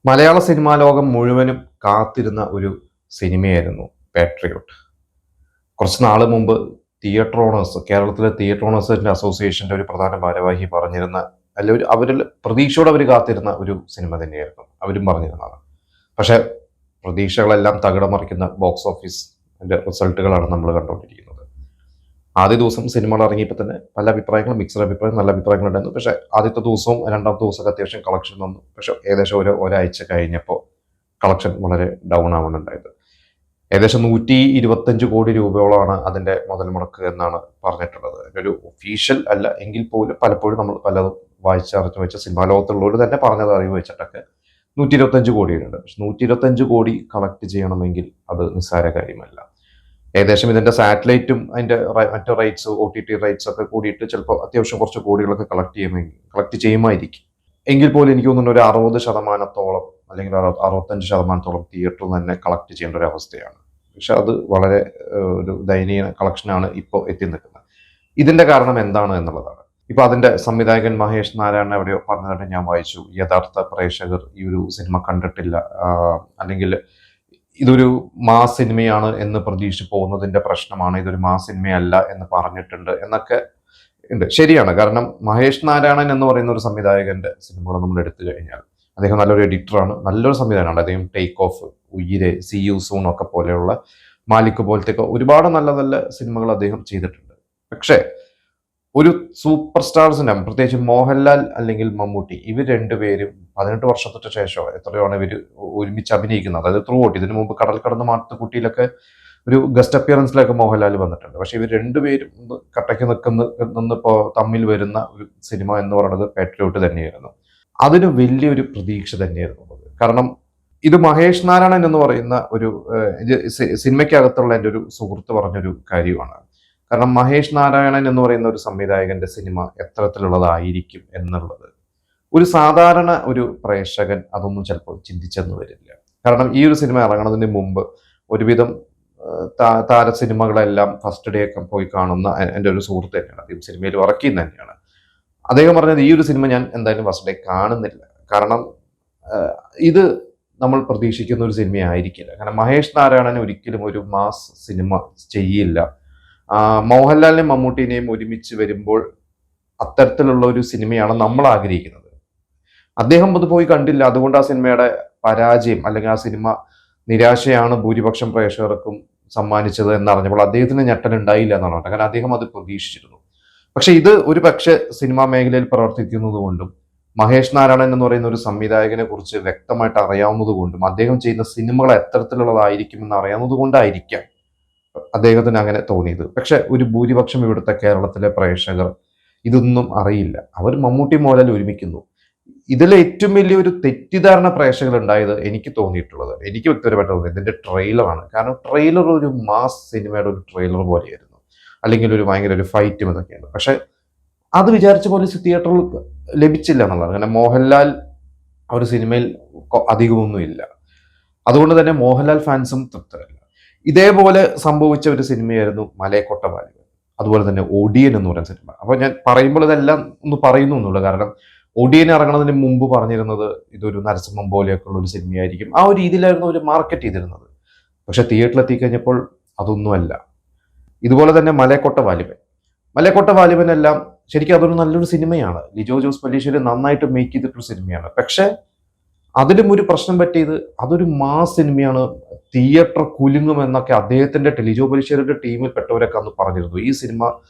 മലയാള cinema ലോകം മുഴുവനും കാത്തിരുന്ന ഒരു സിനിമയായിരുന്നു പാട്രിയോട്ട്. കുറച്ച് നാൾ മുമ്പ് തിയേറ്റർ ഓണേഴ്സ്, കേരളത്തിലെ തിയേറ്റർ ഓണേഴ്സിന്റെ അസോസിയേഷന്റെ ഒരു പ്രധാന ഭാരവാഹി പറഞ്ഞിരുന്ന, അല്ല, അവരിൽ പ്രതീക്ഷയോടെ അവർ കാത്തിരുന്ന ഒരു സിനിമ തന്നെയായിരുന്നു. അവരും പറഞ്ഞിരുന്നതാണ്. പക്ഷെ പ്രതീക്ഷകളെല്ലാം തകിടം മറിക്കുന്ന ബോക്സ് ഓഫീസ് റിസൾട്ടുകളാണ് നമ്മൾ കണ്ടുകൊണ്ടിരിക്കുന്നത്. ആദ്യ ദിവസം സിനിമകൾ ഇറങ്ങിയപ്പോൾ തന്നെ പല അഭിപ്രായങ്ങളും, മിക്സഡ് അഭിപ്രായം, നല്ല അഭിപ്രായങ്ങളുണ്ടായിരുന്നു. പക്ഷേ ആദ്യത്തെ ദിവസവും രണ്ടാമത്തെ ദിവസമൊക്കെ അത്യാവശ്യം കളക്ഷൻ വന്നു. പക്ഷെ ഏകദേശം ഒരാഴ്ച കഴിഞ്ഞപ്പോൾ കളക്ഷൻ വളരെ ഡൗൺ ആവുന്നുണ്ടായത്. ഏകദേശം 125 കോടി രൂപയോളമാണ് അതിന്റെ മുതൽ മുടക്ക് എന്നാണ് പറഞ്ഞിട്ടുള്ളത്. അതിന്റെ ഒരു ഒഫീഷ്യൽ അല്ല എങ്കിൽ പോലും പലപ്പോഴും നമ്മൾ പലതും വായിച്ചറിഞ്ഞു വെച്ച സിനിമാ ലോകത്തുള്ളവർ തന്നെ പറഞ്ഞത് അറിവ് വെച്ചിട്ടൊക്കെ 125 കോടിയുണ്ട്. പക്ഷെ 125 കോടി കളക്ട് ചെയ്യണമെങ്കിൽ അത് നിസ്സാര കാര്യമല്ല. ഏകദേശം ഇതിന്റെ സാറ്റലൈറ്റും അതിന്റെ മറ്റു റൈറ്റ്സ്, OTT റൈറ്റ്സ് ഒക്കെ കൂടിയിട്ട് ചിലപ്പോൾ അത്യാവശ്യം കുറച്ച് കോടികളൊക്കെ കളക്ട് ചെയ്യുമായിരിക്കും. എങ്കിൽ പോലും എനിക്ക് തോന്നുന്നു ഒരു 60% അല്ലെങ്കിൽ 65% തിയേറ്ററിൽ തന്നെ കളക്ട് ചെയ്യേണ്ട ഒരു അവസ്ഥയാണ്. പക്ഷെ അത് വളരെ ഒരു ദയനീയ കളക്ഷനാണ് ഇപ്പോൾ എത്തി നിൽക്കുന്നത്. ഇതിന്റെ കാരണം എന്താണ് എന്നുള്ളതാണ്. ഇപ്പൊ അതിന്റെ സംവിധായകൻ മഹേഷ് നാരായണൻ എവിടെയോ പറഞ്ഞതായിട്ട് ഞാൻ വായിച്ചു. യഥാർത്ഥ പ്രേക്ഷകർ ഈ ഒരു സിനിമ കണ്ടിട്ടില്ല, അല്ലെങ്കിൽ ഇതൊരു മാസ് സിനിമയാണ് എന്ന് പ്രതീക്ഷിച്ച് പോകുന്നതിന്റെ പ്രശ്നമാണ്, ഇതൊരു മാസ് സിനിമയല്ല എന്ന് പറഞ്ഞിട്ടുണ്ട് എന്നൊക്കെ ഉണ്ട്. ശരിയാണ്. കാരണം മഹേഷ് നാരായണൻ എന്ന് പറയുന്ന ഒരു സംവിധായകന്റെ സിനിമകൾ നമ്മൾ എടുത്തു കഴിഞ്ഞാൽ അദ്ദേഹം നല്ലൊരു എഡിറ്ററാണ്, നല്ലൊരു സംവിധാനമാണ്. അദ്ദേഹം take off, Uyare, C U soon ഒക്കെ പോലെയുള്ള, മാലിക് പോലത്തെ ഒരുപാട് നല്ല നല്ല സിനിമകൾ അദ്ദേഹം ചെയ്തിട്ടുണ്ട്. പക്ഷേ ഒരു സൂപ്പർ സ്റ്റാർസിന്റെ, പ്രത്യേകിച്ച് മോഹൻലാൽ അല്ലെങ്കിൽ മമ്മൂട്ടി, ഇവർ രണ്ടുപേരും 18 വർഷത്തിന് ശേഷം എത്രയാണ് ഇവർ ഒരുമിച്ച് അഭിനയിക്കുന്നത്. അതായത് ത്രൂ ഔട്ട്, ഇതിനു മുമ്പ് കടൽ കടന്ന് മാട്ടുകുട്ടിയിലൊക്കെ ഒരു ഗസ്റ്റ് അപ്പിയറൻസിലൊക്കെ മോഹൻലാൽ വന്നിട്ടുണ്ട്. പക്ഷെ ഇവർ രണ്ടുപേരും കട്ടയ്ക്ക് നിന്നിപ്പോ തമ്മിൽ വരുന്ന ഒരു സിനിമ എന്ന് പറയുന്നത് പാട്രിയോട്ട് തന്നെയായിരുന്നു. അതിന് വലിയൊരു പ്രതീക്ഷ തന്നെയായിരുന്നു. കാരണം ഇത് മഹേഷ് നാരായണൻ എന്ന് പറയുന്ന ഒരു സിനിമയ്ക്കകത്തുള്ള എൻ്റെ ഒരു സുഹൃത്ത് പറഞ്ഞൊരു കാര്യമാണ്. കാരണം മഹേഷ് നാരായണൻ എന്ന് പറയുന്ന ഒരു സംവിധായകന്റെ സിനിമ എത്തരത്തിലുള്ളതായിരിക്കും എന്നുള്ളത് ഒരു സാധാരണ ഒരു പ്രേക്ഷകൻ അതൊന്നും ചിലപ്പോൾ ചിന്തിച്ചെന്ന് വരില്ല. കാരണം ഈ ഒരു സിനിമ ഇറങ്ങുന്നതിന് മുമ്പ് ഒരുവിധം താര സിനിമകളെല്ലാം ഫസ്റ്റ് ഡേ ഒക്കെ പോയി കാണുന്ന എൻ്റെ ഒരു സുഹൃത്ത് തന്നെയാണ്. അദ്ദേഹം സിനിമയിൽ വർക്ക് ചെയ്യുന്ന തന്നെയാണ്. അദ്ദേഹം പറഞ്ഞത് ഈ ഒരു സിനിമ ഞാൻ എന്തായാലും ഫസ്റ്റ് ഡേ കാണുന്നില്ല. കാരണം ഇത് നമ്മൾ പ്രതീക്ഷിക്കുന്ന ഒരു സിനിമ ആയിരിക്കില്ല. കാരണം മഹേഷ് നാരായണൻ ഒരിക്കലും ഒരു മാസ് സിനിമ ചെയ്യില്ല. മോഹൻലാലിനെയും മമ്മൂട്ടിനെയും ഒരുമിച്ച് വരുമ്പോൾ അത്തരത്തിലുള്ള ഒരു സിനിമയാണ് നമ്മൾ ആഗ്രഹിക്കുന്നത്. അദ്ദേഹം അത് പോയി കണ്ടില്ല. അതുകൊണ്ട് ആ സിനിമയുടെ പരാജയം, അല്ലെങ്കിൽ ആ സിനിമ നിരാശയാണ് ഭൂരിപക്ഷം പ്രേക്ഷകർക്കും സമ്മാനിച്ചത് എന്നറിഞ്ഞപ്പോൾ അദ്ദേഹത്തിന് ഞെട്ടലുണ്ടായില്ല എന്നാണ് പറഞ്ഞത്. കാരണം അദ്ദേഹം അത് പ്രതീക്ഷിച്ചിരുന്നു. പക്ഷെ ഇത് ഒരു പക്ഷെ സിനിമാ മേഖലയിൽ പ്രവർത്തിക്കുന്നത് കൊണ്ടും മഹേഷ് നാരായണൻ എന്ന് പറയുന്ന ഒരു സംവിധായകനെ കുറിച്ച് വ്യക്തമായിട്ട് അറിയാവുന്നത് കൊണ്ടും അദ്ദേഹം ചെയ്യുന്ന സിനിമകൾ എത്തരത്തിലുള്ളതായിരിക്കും എന്ന് അറിയാവുന്നത് കൊണ്ടായിരിക്കാം അദ്ദേഹത്തിന് അങ്ങനെ തോന്നിയത്. പക്ഷെ ഒരു ഭൂരിപക്ഷം ഇവിടുത്തെ കേരളത്തിലെ പ്രേക്ഷകർ ഇതൊന്നും അറിയില്ല. അവർ മമ്മൂട്ടി മോഹൻലാൽ ഒരുമിക്കുന്നു. ഇതിലെ ഏറ്റവും വലിയൊരു തെറ്റിദ്ധാരണ പ്രേക്ഷകർ ഉണ്ടായത് എനിക്ക് തോന്നിയിട്ടുള്ളത്, എനിക്ക് വ്യക്തിപരമായിട്ട് തോന്നിയത് ഇതിന്റെ ട്രെയിലറാണ്. കാരണം ട്രെയിലർ ഒരു മാസ് സിനിമയുടെ ഒരു ട്രെയിലർ പോലെയായിരുന്നു, അല്ലെങ്കിൽ ഒരു ഭയങ്കര ഒരു ഫൈറ്റും ഇതൊക്കെയാണ്. പക്ഷെ അത് വിചാരിച്ച പോലെ തിയേറ്ററിൽ ലഭിച്ചില്ല എന്നുള്ളതാണ്. കാരണം മോഹൻലാൽ ആ ഒരു സിനിമയിൽ അധികമൊന്നും ഇല്ല. അതുകൊണ്ട് തന്നെ മോഹൻലാൽ ഫാൻസും തൃപ്തരല്ല. ഇതേപോലെ സംഭവിച്ച ഒരു സിനിമയായിരുന്നു മലയക്കൊട്ട ബാല്യകാലം. അതുപോലെ തന്നെ ഒടിയൻ എന്ന് പറയുന്ന സിനിമ. അപ്പൊ ഞാൻ പറയുമ്പോൾ ഇതെല്ലാം ഒന്ന് പറയുന്നു. കാരണം ഒടിയൻ ഇറങ്ങുന്നതിന് മുമ്പ് പറഞ്ഞിരുന്നത് ഇതൊരു നരസിംഹം പോലെയൊക്കെയുള്ള ഒരു സിനിമയായിരിക്കും. ആ ഒരു രീതിയിലായിരുന്നു അവർ മാർക്കറ്റ് ചെയ്തിരുന്നത്. പക്ഷെ തിയേറ്ററിൽ എത്തിക്കഴിഞ്ഞപ്പോൾ അതൊന്നുമല്ല. ഇതുപോലെ തന്നെ മലയക്കൊട്ട വാലിബനെല്ലാം ശരിക്കും അതൊരു നല്ലൊരു സിനിമയാണ്. ലിജോ ജോസ് പല്ലീശ്ശേരി നന്നായിട്ട് മേക്ക് ചെയ്തിട്ടൊരു സിനിമയാണ്. പക്ഷെ അതിലും ഒരു പ്രശ്നം പറ്റിയത് അതൊരു മാസ് സിനിമയാണ്, തിയേറ്റർ കുലുങ്ങും എന്നൊക്കെ അദ്ദേഹത്തിന്റെ ലിജോ പല്ലീശ്ശേരിയുടെ ടീമിൽ പെട്ടവരൊക്കെ അന്ന് പറഞ്ഞിരുന്നു. ഈ സിനിമ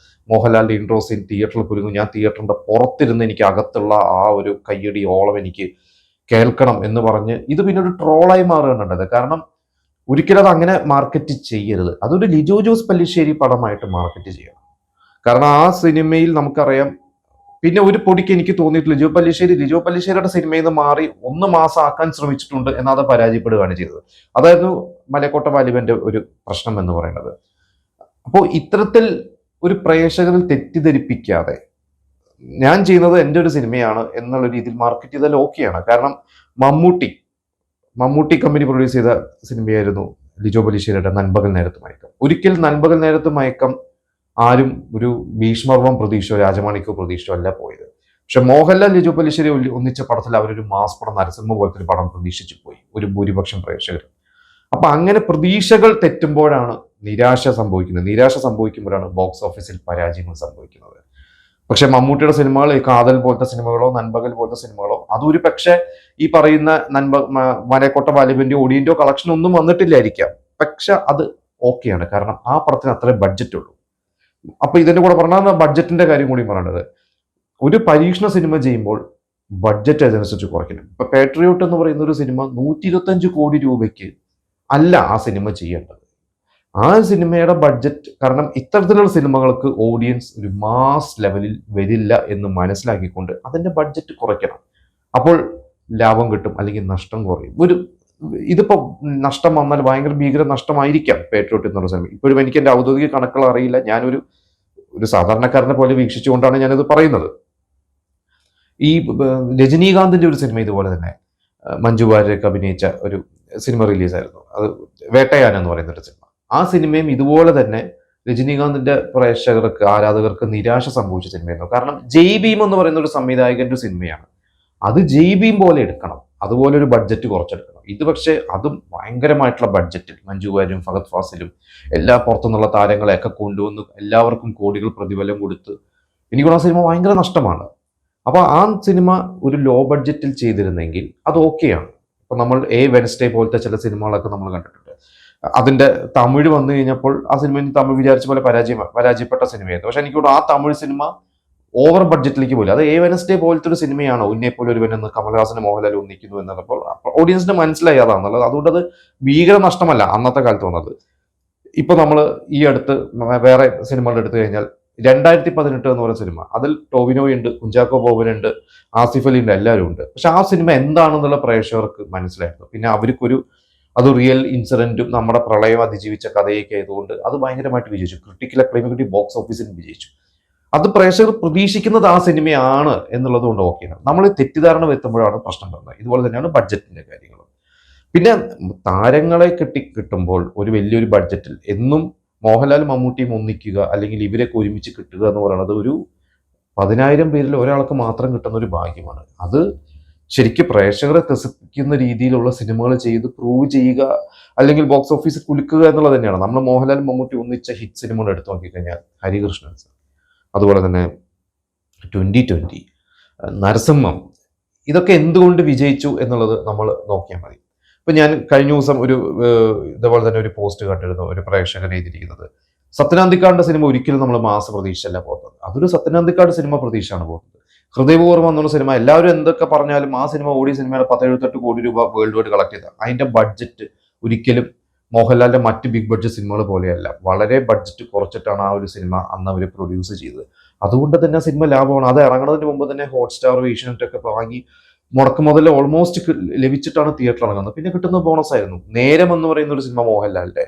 മോഹൻലാലിന്റെ ഇൻട്രോ സീൻ തിയേറ്ററിൽ കുലുങ്ങും, ഞാൻ തിയേറ്ററിന്റെ പുറത്തിരുന്ന് എനിക്ക് അകത്തുള്ള ആ ഒരു കയ്യടി ഓളം എനിക്ക് കേൾക്കണം എന്ന് പറഞ്ഞ് ഇത് പിന്നെ ഒരു ട്രോളായി മാറുകയാണുണ്ടത്. കാരണം ഒരിക്കലും അത് അങ്ങനെ മാർക്കറ്റ് ചെയ്യരുത്. അതൊരു ലിജോ ജോസ് പല്ലിശ്ശേരി പടമായിട്ട് മാർക്കറ്റ് ചെയ്യണം. കാരണം ആ സിനിമയിൽ നമുക്കറിയാം, പിന്നെ ഒരു പൊടിക്ക് എനിക്ക് തോന്നിയിട്ടില്ല ലിജോ പല്ലിശ്ശേരിയുടെ സിനിമയിൽ നിന്ന് മാറി ഒന്ന് മാസമാക്കാൻ ശ്രമിച്ചിട്ടുണ്ട്, എന്നാൽ അത് പരാജയപ്പെടുകയാണ് ചെയ്തത്. അതായിരുന്നു മലയക്കോട്ട വാലിബന്റെ ഒരു പ്രശ്നം എന്ന് പറയുന്നത്. അപ്പോൾ ഇത്തരത്തിൽ ഒരു പ്രേക്ഷകരിൽ തെറ്റിദ്ധരിപ്പിക്കാതെ ഞാൻ ചെയ്യുന്നത് എൻ്റെ ഒരു സിനിമയാണ് എന്നുള്ള രീതിയിൽ മാർക്കറ്റ് ചെയ്താൽ ഓക്കെയാണ്. കാരണം മമ്മൂട്ടി കമ്പനി പ്രൊഡ്യൂസ് ചെയ്ത സിനിമയായിരുന്നു ലിജോ പല്ലിശ്ശേരിയുടെ നൻപകൽ നേരത്ത് മയക്കം. ഒരിക്കൽ നൻപകൽ നേരത്ത് മയക്കം ആരും ഒരു ഭീഷ്മർവം പ്രതീക്ഷയോ രാജമാണിക്കോ പ്രതീക്ഷയോ അല്ല പോയത്. പക്ഷെ മോഹൻലാൽ ലിജു പല്ലിശ്ശേരി ഒന്നിച്ച പടത്തിൽ അവരൊരു മാസ് പടം നരസിംഹ പോലത്തെ ഒരു പടം പ്രതീക്ഷിച്ചു പോയി ഒരു ഭൂരിപക്ഷം പ്രേക്ഷകർ. അപ്പൊ അങ്ങനെ പ്രതീക്ഷകൾ തെറ്റുമ്പോഴാണ് നിരാശ സംഭവിക്കുന്നത്. നിരാശ സംഭവിക്കുമ്പോഴാണ് ബോക്സ് ഓഫീസിൽ പരാജയങ്ങൾ സംഭവിക്കുന്നത്. പക്ഷെ മമ്മൂട്ടിയുടെ സിനിമകൾ, ഈ കാതൽ പോലത്തെ സിനിമകളോ നൻപകൽ പോലത്തെ സിനിമകളോ അതൊരു പക്ഷെ ഈ പറയുന്ന മലയക്കോട്ട വാലിബന്റെ ഓഡിയന്റോ കളക്ഷൻ ഒന്നും വന്നിട്ടില്ലായിരിക്കാം. പക്ഷെ അത് ഓക്കെയാണ്, കാരണം ആ പടത്തിന് അത്രയും ബഡ്ജറ്റ് ഉള്ളൂ. അപ്പൊ ഇതിന്റെ കൂടെ പറഞ്ഞാൽ ബഡ്ജറ്റിന്റെ കാര്യം കൂടി പറയേണ്ടത്, ഒരു പരീക്ഷണ സിനിമ ചെയ്യുമ്പോൾ ബഡ്ജറ്റ് അതനുസരിച്ച് കുറയ്ക്കണം. ഇപ്പൊ പാട്രിയോട്ട് എന്ന് പറയുന്ന ഒരു സിനിമ 125 കോടി രൂപയ്ക്ക് അല്ല ആ സിനിമ ചെയ്യേണ്ടത്. ആ സിനിമയുടെ ബഡ്ജറ്റ്, കാരണം ഇത്തരത്തിലുള്ള സിനിമകൾക്ക് ഓഡിയൻസ് ഒരു മാസ് ലെവലിൽ വരില്ല എന്ന് മനസ്സിലാക്കിക്കൊണ്ട് അതിന്റെ ബഡ്ജറ്റ് കുറയ്ക്കണം. അപ്പോൾ ലാഭം കിട്ടും, അല്ലെങ്കിൽ നഷ്ടം കുറയും. ഇതിപ്പോ നഷ്ടം വന്നാൽ ഭയങ്കര ഭീകര നഷ്ടമായിരിക്കാം പേട്രിയോട്ട് എന്നുള്ള സിനിമ. ഇപ്പോഴും എനിക്ക് എന്റെ ഔദ്യോഗിക കണക്കുകൾ അറിയില്ല. ഞാനൊരു സാധാരണക്കാരനെ പോലെ വീക്ഷിച്ചുകൊണ്ടാണ് ഞാനിത് പറയുന്നത്. ഈ രജനീകാന്തിന്റെ ഒരു സിനിമ ഇതുപോലെ തന്നെ മഞ്ജു വാര്യരൊക്കെ അഭിനയിച്ച ഒരു സിനിമ റിലീസായിരുന്നു. അത് വേട്ടയാൻ എന്ന് പറയുന്ന ഒരു സിനിമ. ആ സിനിമയും ഇതുപോലെ തന്നെ രജനീകാന്തിന്റെ പ്രേക്ഷകർക്ക്, ആരാധകർക്ക് നിരാശ സംഭവിച്ച സിനിമയായിരുന്നു. കാരണം ജയ് ഭീം എന്ന് പറയുന്ന ഒരു സംവിധായകന്റെ സിനിമയാണ്. അത് ജയ് ഭീം പോലെ എടുക്കണം, അതുപോലെ ഒരു ബഡ്ജറ്റ് കുറച്ചെടുക്കണം. ഇത് പക്ഷേ അതും ഭയങ്കരമായിട്ടുള്ള ബഡ്ജറ്റിൽ മഞ്ജു വാര്യരും ഫഹദ് ഫാസിലും എല്ലാ പുറത്തുനിന്നുള്ള താരങ്ങളെയൊക്കെ കൊണ്ടുവന്ന് എല്ലാവർക്കും കോടികൾ പ്രതിഫലം കൊടുത്ത് എനിക്ക് ആ സിനിമ ഭയങ്കര നഷ്ടമാണ്. അപ്പൊ ആ സിനിമ ഒരു ലോ ബഡ്ജറ്റിൽ ചെയ്തിരുന്നെങ്കിൽ അത് ഓക്കെയാണ്. ഇപ്പൊ നമ്മൾ വെനസ്ഡേ പോലത്തെ ചില സിനിമകളൊക്കെ നമ്മൾ കണ്ടിട്ടുണ്ട്. അതിന്റെ തമിഴ് വന്നു കഴിഞ്ഞപ്പോൾ ആ സിനിമ തമിഴ് വിചാരിച്ച പോലെ പരാജയപ്പെട്ട സിനിമയായിരുന്നു. പക്ഷെ എനിക്ക് ആ തമിഴ് സിനിമ ഓവർ ബഡ്ജറ്റിലേക്ക് പോലും, അത് വെനസ്ഡേ പോലത്തെ ഒരു സിനിമയാണോ ഉന്നെ പോലെ ഒരുവൻ എന്ന് കമൽഹാസന് മോഹൻലാൽ ഒന്നിക്കുന്നു എന്നപ്പോൾ ഓഡിയൻസിന് മനസ്സിലായി അതാണെന്നുള്ളത്. അതുകൊണ്ട് അത് ഭീകര നഷ്ടമല്ല അന്നത്തെ കാലത്ത് വന്നത്. ഇപ്പൊ നമ്മൾ ഈ അടുത്ത് വേറെ സിനിമകൾ എടുത്തു കഴിഞ്ഞാൽ 2018 എന്ന് പറയുന്ന സിനിമ, അതിൽ ടോവിനോയുണ്ട്, കുഞ്ചാക്കോ ബോബനുണ്ട്, ആസിഫ് അലി ഉണ്ട്, എല്ലാവരും ഉണ്ട്. പക്ഷെ ആ സിനിമ എന്താണെന്നുള്ള പ്രേക്ഷകർക്ക് മനസ്സിലായിരുന്നു. പിന്നെ അത് റിയൽ ഇൻസിഡന്റും നമ്മുടെ പ്രളയം അതിജീവിച്ച കഥയൊക്കെ ആയതുകൊണ്ട് അത് ഭയങ്കരമായിട്ട് വിജയിച്ചു. ക്രിട്ടിക്കൽ അക്ലെയിം കിട്ടി, ബോക്സ് ഓഫീസിൽ വിജയിച്ചു. അത് പ്രേക്ഷകർ പ്രതീക്ഷിക്കുന്നത് ആ സിനിമയാണ് എന്നുള്ളത് കൊണ്ട് ഓക്കെയാണ്. നമ്മൾ തെറ്റിദ്ധാരണ വരുത്തുമ്പോഴാണ് പ്രശ്നം വരുന്നത്. ഇതുപോലെ തന്നെയാണ് ബഡ്ജറ്റിന്റെ കാര്യങ്ങൾ. പിന്നെ താരങ്ങളെ കിട്ടുമ്പോൾ ഒരു വലിയൊരു ബഡ്ജറ്റിൽ എന്നും മോഹൻലാൽ മമ്മൂട്ടിയും ഒന്നിക്കുക, അല്ലെങ്കിൽ ഇവരൊക്കെ ഒരുമിച്ച് കിട്ടുക എന്ന് പറയുന്നത് ഒരു 10,000 പേരിൽ ഒരാൾക്ക് മാത്രം കിട്ടുന്ന ഒരു ഭാഗ്യമാണ്. അത് ശരിക്കും പ്രേക്ഷകരെ ത്രസിപ്പിക്കുന്ന രീതിയിലുള്ള സിനിമകൾ ചെയ്ത് പ്രൂവ് ചെയ്യുക, അല്ലെങ്കിൽ ബോക്സ് ഓഫീസിൽ കുലുക്കുക എന്നുള്ളത് തന്നെയാണ്. നമ്മൾ മോഹൻലാൽ മമ്മൂട്ടി ഒന്നിച്ച ഹിറ്റ് സിനിമകൾ എടുത്തു നോക്കിക്കഴിഞ്ഞാൽ ഹരികൃഷ്ണൻ, അതുപോലെ തന്നെ 2020, നരസിംഹം, ഇതൊക്കെ എന്തുകൊണ്ട് വിജയിച്ചു എന്നുള്ളത് നമ്മൾ നോക്കിയാൽ മതി. ഇപ്പൊ ഞാൻ കഴിഞ്ഞ ദിവസം ഇതുപോലെ തന്നെ ഒരു പോസ്റ്റ് കണ്ടിരുന്നു, ഒരു പ്രേക്ഷകൻ എഴുതിയിരിക്കുന്നത്, സത്യനാന്തിക്കാടിന്റെ സിനിമ ഒരിക്കലും നമ്മൾ മാസ പ്രതീക്ഷയല്ല പോകുന്നത്, അതൊരു സത്യനാന്തിക്കാട് സിനിമ പ്രതീക്ഷയാണ് പോകുന്നത്. ഹൃദയപൂർവ്വം എന്നുള്ള സിനിമ എല്ലാവരും എന്തൊക്കെ പറഞ്ഞാലും ആ സിനിമ ഓടിയ സിനിമയുടെ 178 കോടി രൂപ വേൾഡ് വൈഡ് കളക്ട് ചെയ്ത അതിന്റെ ബഡ്ജറ്റ് ഒരിക്കലും മോഹൻലാലിന്റെ മറ്റ് ബിഗ് ബഡ്ജറ്റ് സിനിമകൾ പോലെയല്ല. വളരെ ബഡ്ജറ്റ് കുറച്ചിട്ടാണ് ആ ഒരു സിനിമ അന്ന് അവർ പ്രൊഡ്യൂസ് ചെയ്തത്. അതുകൊണ്ട് തന്നെ സിനിമ ലാഭമാണ്. അത് ഇറങ്ങുന്നതിന് മുമ്പ് തന്നെ ഹോട്ട്സ്റ്റാർ, ഏഷ്യാനെറ്റ് ഒക്കെ വാങ്ങി മുടക്ക് മുതൽ ഓൾമോസ്റ്റ് ലഭിച്ചിട്ടാണ് തിയേറ്ററിൽ ഇറങ്ങുന്നത്. പിന്നെ കിട്ടുന്ന ബോണസ് ആയിരുന്നു നേരം എന്ന് പറയുന്ന ഒരു സിനിമ മോഹൻലാലിന്റെ.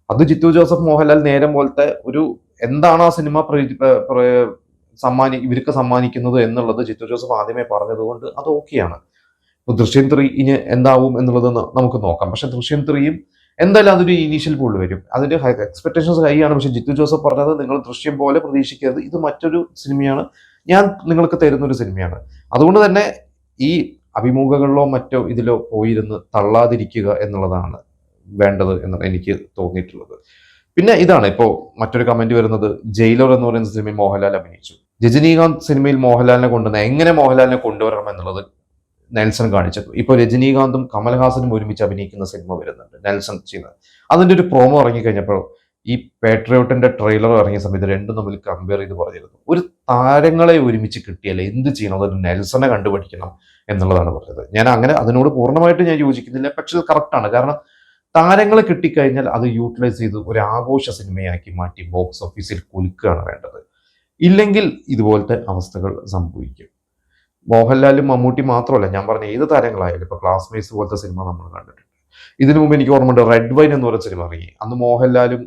അത് ജിത്തു ജോസഫ് മോഹൻലാൽ നേരം പോലത്തെ ഒരു എന്താണ് ആ സിനിമ ഇവർക്ക് സമ്മാനിക്കുന്നത് എന്നുള്ളത് ജിത്തു ജോസഫ് ആദ്യമേ പറഞ്ഞതുകൊണ്ട് അത് ഓക്കെയാണ്. ഇപ്പൊ ദൃശ്യം 3 ഇനി എന്താവും എന്നുള്ളത് നമുക്ക് നോക്കാം. പക്ഷെ ദൃശ്യം 3യും എന്തായാലും അതൊരു ഇനീഷ്യൽ പൂളിൽ വരും. അതിന്റെ എക്സ്പെക്ടേഷൻസ് ഹൈ ആണ്. പക്ഷെ ജിത്തു ജോസഫ് പറഞ്ഞത് നിങ്ങൾ ദൃശ്യം പോലെ പ്രതീക്ഷിക്കരുത്, ഇത് മറ്റൊരു സിനിമയാണ്, ഞാൻ നിങ്ങൾക്ക് തരുന്നൊരു സിനിമയാണ്. അതുകൊണ്ട് തന്നെ ഈ അഭിമുഖങ്ങളിലോ മറ്റോ ഇതിലോ പോയിരുന്ന് തള്ളാതിരിക്കുക എന്നുള്ളതാണ് വേണ്ടത് എന്നാണ് എനിക്ക് തോന്നിയിട്ടുള്ളത്. പിന്നെ ഇതാണ് ഇപ്പോൾ മറ്റൊരു കമന്റ് വരുന്നത്, ജയിലർ എന്ന് പറയുന്ന സിനിമയിൽ മോഹൻലാൽ അഭിനയിച്ചു. രജനീകാന്ത് സിനിമയിൽ മോഹൻലാലിനെ എങ്ങനെ മോഹൻലാലിനെ കൊണ്ടുവരണം എന്നുള്ളത് നെൽസൺ കാണിച്ചത്. ഇപ്പോൾ രജനീകാന്തും കമൽഹാസനും ഒരുമിച്ച് അഭിനയിക്കുന്ന സിനിമ വരുന്നുണ്ട്, നെൽസൺ ചെയ്യുന്നത്. അതിന്റെ ഒരു പ്രോമോ ഇറങ്ങിക്കഴിഞ്ഞപ്പോൾ ഈ പാട്രിയോട്ടിന്റെ ട്രെയിലർ ഇറങ്ങിയ സമയത്ത് രണ്ടും തമ്മിൽ കമ്പയർ ചെയ്ത് പറഞ്ഞിരുന്നു, ഒരു താരങ്ങളെ ഒരുമിച്ച് കിട്ടിയാൽ എന്ത് ചെയ്യണം, അതൊരു നെൽസനെ കണ്ടുപിടിക്കണം എന്നുള്ളതാണ് പറഞ്ഞത്. ഞാൻ അതിനോട് പൂർണ്ണമായിട്ട് ഞാൻ യോജിക്കുന്നില്ല, പക്ഷെ കറക്റ്റാണ്. കാരണം താരങ്ങളെ കിട്ടിക്കഴിഞ്ഞാൽ അത് യൂട്ടിലൈസ് ചെയ്ത് ഒരു ആഘോഷ സിനിമയാക്കി മാറ്റി ബോക്സ് ഓഫീസിൽ കുലുക്കുകയാണ് വേണ്ടത്. ഇല്ലെങ്കിൽ ഇതുപോലത്തെ അവസ്ഥകൾ സംഭവിക്കും. മോഹൻലാലും മമ്മൂട്ടി മാത്രമല്ല, ഞാൻ പറഞ്ഞ ഏത് താരങ്ങളായാലും, ഇപ്പൊ ക്ലാസ്മേറ്റ്സ് പോലത്തെ സിനിമ നമ്മൾ കണ്ടിട്ടുണ്ട്. ഇതിനു മുമ്പ് എനിക്ക് ഓർമ്മയുണ്ട്, റെഡ് വൈൻ എന്ന് പറയുന്ന സിനിമ ഇറങ്ങി. അന്ന് മോഹൻലാലും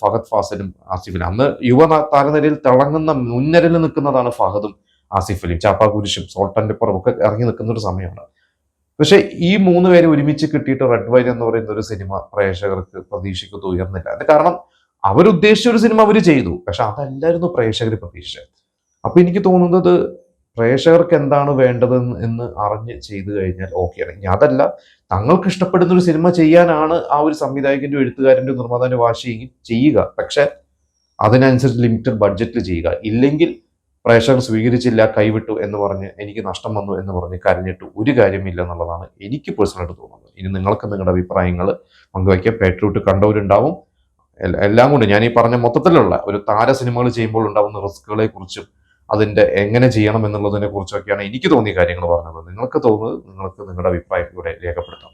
ഫഹദ് ഫാസിലും ആസിഫിലും, അന്ന് യുവ താരനിരയിൽ തിളങ്ങുന്ന മുൻനിരയിൽ നിൽക്കുന്നതാണ് ഫഹദും ആസിഫിലും, ചാപ്പാകുരിശും സോൾട്ടന്റെ പുറം ഒക്കെ ഇറങ്ങി നിൽക്കുന്ന ഒരു സമയമാണ്. പക്ഷെ ഈ 3 പേരെ ഒരുമിച്ച് കിട്ടിയിട്ട് റെഡ് വൈൻ എന്ന് പറയുന്ന ഒരു സിനിമ പ്രേക്ഷകർക്ക് പ്രതീക്ഷിക്കുന്നത് ഉയർന്നില്ല. അത് കാരണം അവരുദ്ദേശിച്ച ഒരു സിനിമ അവർ ചെയ്തു, പക്ഷെ അതല്ലായിരുന്നു പ്രേക്ഷകർ പ്രതീക്ഷിച്ചത്. അപ്പൊ എനിക്ക് തോന്നുന്നത് പ്രേക്ഷകർക്ക് എന്താണ് വേണ്ടത് എന്ന് അറിഞ്ഞ് ചെയ്തു കഴിഞ്ഞാൽ ഓക്കെയാണ്. ഇനി അതല്ല, തങ്ങൾക്ക് ഇഷ്ടപ്പെടുന്ന ഒരു സിനിമ ചെയ്യാനാണ് ആ ഒരു സംവിധായകന്റെ, എഴുത്തുകാരന്റെ, നിർമ്മാതാവിന്റെ വാശിയെങ്കിൽ ചെയ്യുക. പക്ഷെ അതിനനുസരിച്ച് ലിമിറ്റഡ് ബഡ്ജറ്റിൽ ചെയ്യുക. ഇല്ലെങ്കിൽ പ്രേക്ഷകർ സ്വീകരിച്ചില്ല, കൈവിട്ടു എന്ന് പറഞ്ഞ് എനിക്ക് നഷ്ടം വന്നു എന്ന് പറഞ്ഞ് കരഞ്ഞിട്ട് ഒരു കാര്യമില്ല എന്നുള്ളതാണ് എനിക്ക് പേഴ്സണലായിട്ട് തോന്നുന്നത്. ഇനി നിങ്ങൾക്ക് നിങ്ങളുടെ അഭിപ്രായങ്ങൾ പങ്കുവയ്ക്കുക. പാട്രിയോട്ട് കണ്ടവരുണ്ടാവും. എല്ലാം കൊണ്ട് ഞാൻ ഈ പറഞ്ഞ മൊത്തത്തിലുള്ള ഒരു താര സിനിമകൾ ചെയ്യുമ്പോൾ ഉണ്ടാവുന്ന റിസ്കുകളെ കുറിച്ചും അതിന്റെ എങ്ങനെ ചെയ്യണം എന്നുള്ളതിനെ കുറിച്ചൊക്കെയാണ് എനിക്ക് തോന്നിയ കാര്യങ്ങൾ പറഞ്ഞത്. നിങ്ങൾക്ക് തോന്നുന്നത് നിങ്ങൾക്ക് നിങ്ങളുടെ അഭിപ്രായം ഇവിടെ രേഖപ്പെടുത്താം.